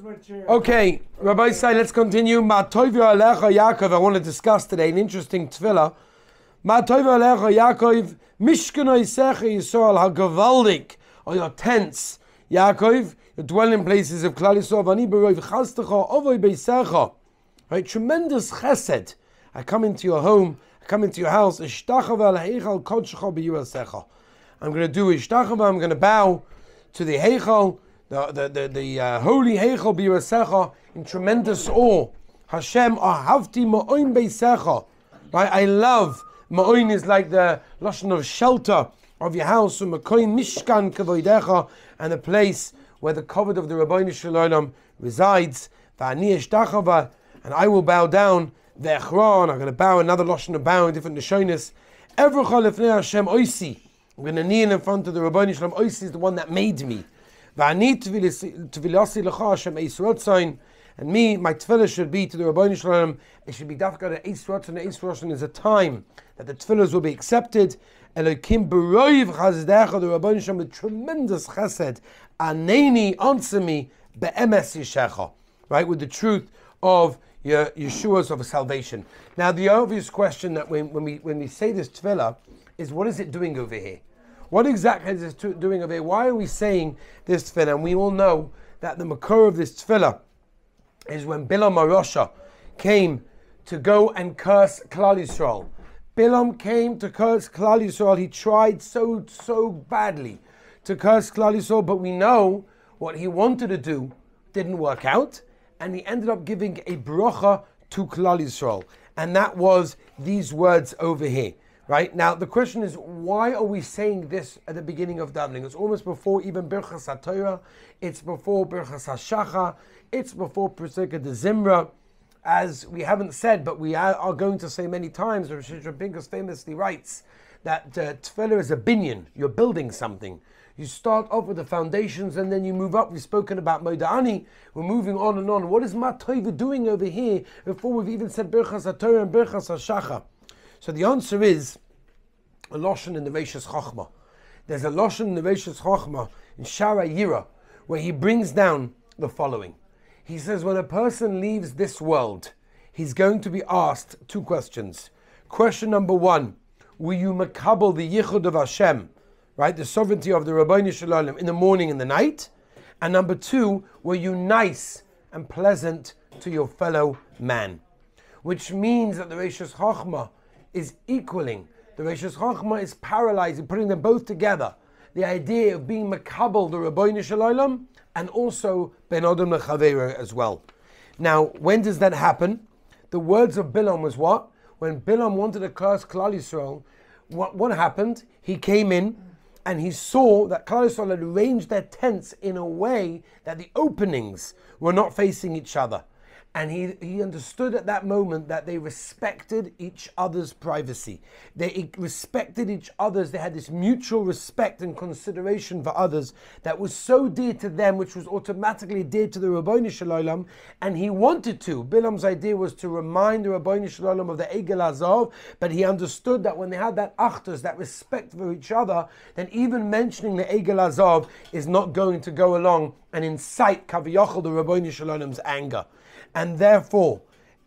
Okay, Rabbi Say, let's continue. Mah Toivu alecha Yaakov. I want to discuss today an interesting tefillah. Mah Toivu alecha Yaakov, Mishkanoi Secha Yisrael HaGavaldik, or your tents, Yaakov, your dwelling places of Klal Yisrael, Vani B'Rov Chastecha Ovoi Beisecha. Right, tremendous chesed. I come into your home, I come into your house. Ishtachava Heichal Kodshecha B'Yuasecha. I'm going to do Ishtachava. I'm going to bow to the Heichal, the holy Heichal B'Yuasecha, in tremendous awe. Hashem Ahavti Ma'oin Beisecha. Right, I love. Ma'oin is like the lashon of shelter of your house. U'Makoin Mishkan Kavoidecha, and the place where the covet of the Rabbeinu Shalom resides. V'ani Ishtachava, and I will bow down. Ve'echron, I'm going to bow, another lashon of bowing, different nishonis. Evrecha lefnei Hashem oisi. I'm going to kneel in front of the Rabbeinu Shalom. Oisi is the one that made me. V'ani tvilasi lecha Hashem eis rotzain. And me, my tefillah should be to the Rabbeinu Shalom. It should be dafka the eis rotzain. Eis rotzain is a time that the tefillahs will be accepted. Elokim b'roiv chazdecha, the Rabbeinu Shalom with tremendous chesed. Aneni, answer me, be'emes yishecha. Right, with the truth of your Yeshua's of salvation. Now, the obvious question that when we say this tefillah is, what is it doing over here? What exactly is this doing over here? Why are we saying this tefillah? And we all know that the makor of this tefillah is when Bilam Arosha came to go and curse Klal Yisrael. Bilam came to curse Klal Yisrael. He tried so badly to curse Klal Yisrael, but we know what he wanted to do didn't work out. And he ended up giving a bracha to Klal Yisrael. And that was these words over here. Right? Now, the question is, why are we saying this at the beginning of davening? It's almost before even Birchas HaTorah. It's before Birchas HaShacha. It's before Pesukah de Zimra. As we haven't said, but we are going to say many times, Rosh Pinkus famously writes that tefillah is a binyan. You're building something. You start off with the foundations and then you move up. We've spoken about Moda'ani. We're moving on and on. What is Mah Toivu doing over here before we've even said Birchas HaTorah and Birchas HaShacha? So the answer is a lashon in the Reishis Chochmah. There's a lashon in the Reishis Chochmah in Shara Yira where he brings down the following. He says when a person leaves this world, he's going to be asked two questions. Question number one, will you makabel the yichud of Hashem? Right, the sovereignty of the Rabbeinu Shalom in the morning and the night. And number two, were you nice and pleasant to your fellow man? Which means that the Reishis Chochmah is equaling. The Reishis Chochmah is paralyzing, putting them both together. The idea of being makabel the Rabbeinu Shalom and also ben Adam lechaveiro as well. Now, when does that happen? The words of Bilam was what? When Bilam wanted to curse Klal Yisrael, what happened? He came in and he saw that Klal Yisrael had arranged their tents in a way that the openings were not facing each other. And he understood at that moment that they respected each other's privacy. They respected each other's, they had this mutual respect and consideration for others that was so dear to them, which was automatically dear to the Rabbeinu Shalom. And he wanted to. Bilam's idea was to remind the Rabbeinu Shalom of the Egel Azav, but he understood that when they had that achtos, that respect for each other, then even mentioning the Egel Azav is not going to go along and incite Kaviyachal, the Rabbeinu Shalom's anger. And therefore,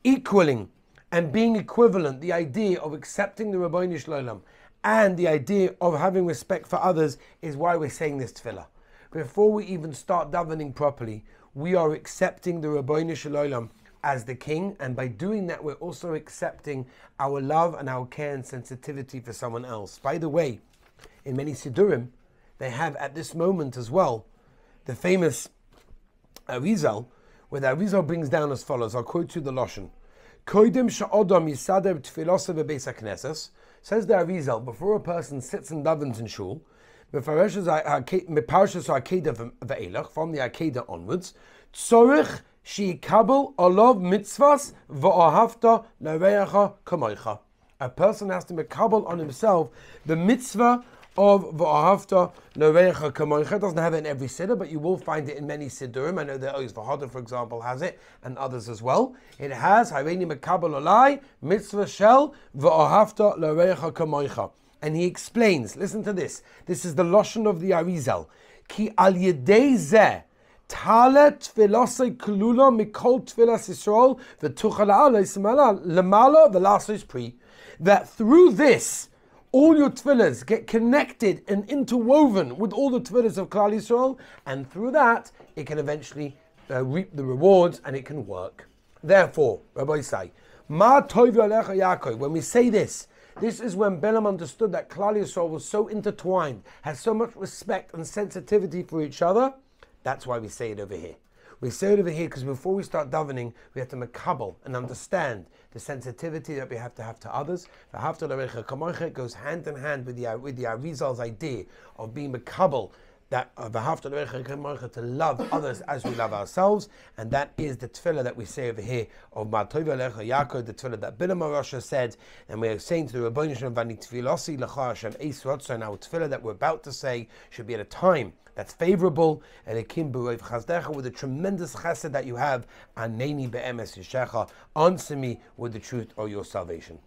equaling and being equivalent, the idea of accepting the Rabbeinu Shalom and the idea of having respect for others is why we're saying this tefillah. Before we even start davening properly, we are accepting the Rabbeinu Shalom as the king, and by doing that, we're also accepting our love and our care and sensitivity for someone else. By the way, in many Siddurim, they have at this moment as well the famous Arizal, where the Arizal brings down as follows. I'll quote you the lashon. Koidim she'odam yisader tefilasa bebeis hakneses, says the Arizal, before a person sits and davens in shul, meparshas ha'akedah ve'elach, from the akedah onwards, tzorich she'ikabel olav mitzvahs v'ahavta l'reacha kamoicha. A person has to mekabel on himself the mitzvah of v'ahavta l'reacha kamoicha. It doesn't have it in every siddur, but you will find it in many siddurim. I know that Oz V'Hada, for example, has it, and others as well. It has Hareini mekabel olai mitzvah shel v'ahavta l'reacha kamoicha. And he explains, listen to this. This is the lashon of the Arizal. Ki al yedei zeh Tale tfilasei kulula mikol tfilas Yisrael v'tuchal ha'alos lemala v'lasos pri. That through this, all your tefillahs get connected and interwoven with all the tefillahs of Klal Yisrael, and through that, it can eventually reap the rewards and it can work. Therefore, Rabbi say, Mah Toivu alecha Yaakov. When we say this is when Balaam understood that Klal Yisrael was so intertwined, has so much respect and sensitivity for each other. That's why we say it over here. We say it over here because before we start davening, we have to makabel and understand the sensitivity that we have to others. It goes hand in hand with the Arizal's idea of being makabel, that to love others as we love ourselves, and that is the tefillah that we say over here of Mah Toivu alecha Yaakov, the tefillah that Bilam HaRasha said, and we are saying to the Rebbeinu Shalom Vani Tefilasi L'cha Hashem Eis Ratzon. And our tefillah that we're about to say should be at a time that's favorable, and Ekim B'Roiv Chazdecha, with the tremendous chesed that you have, Aneni Be'emes Yishecha, answer me with the truth of your salvation.